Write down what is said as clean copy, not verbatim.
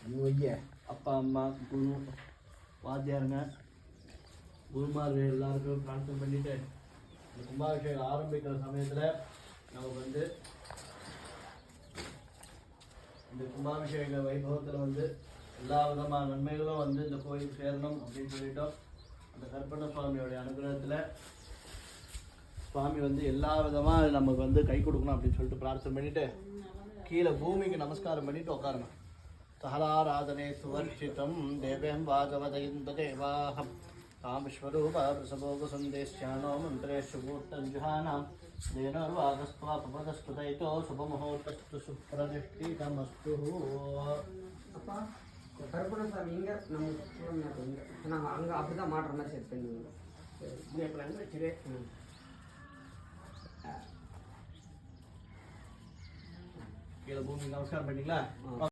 அப்பா அம்மா குரு வாத்தியாருங்க குருமார்கள் எல்லாருக்கும் பிரார்த்தனை பண்ணிட்டு இந்த கும்பாபிஷேகம் ஆரம்பிக்கிற சமயத்தில் நமக்கு வந்து இந்த கும்பாபிஷேக வைபவத்தில் வந்து எல்லா விதமான நன்மைகளும் வந்து இந்த கோயில் சேரணும் அப்படின்னு சொல்லிட்டோம். அந்த கருப்பண்ண சுவாமியோடைய அனுகிரகத்தில் சுவாமி வந்து எல்லா விதமாக நமக்கு வந்து கை கொடுக்கணும் அப்படின்னு சொல்லிட்டு பிரார்த்தனை பண்ணிட்டு கீழே பூமிக்கு நமஸ்காரம் பண்ணிட்டு உட்காரணும். சகலாராதனே சுவர்ச்சிதம் தேவேம் வாஜவதயந்த தேவாஹம் காமஸ்வரூப பிரசபோக சந்தேஷ்யானோ மந்திரேஷு பூர்த்தஞ்சுஹானாம் தேனர்வாகஸ்வாபதஸ்துதைதோ சுபமுகூர்த்தஸ்து சுப்ரதிஷ்டிதமஸ்து. அப்பா கருப்பணசாமி இங்கே நம்ம நாங்கள் அங்கே அப்படி தான் மாட்டுற மாதிரி செட் பண்ணுவீங்க. வச்சுரு. கீழே பூமிக்கு நமஸ்காரம் பண்ணிங்களா?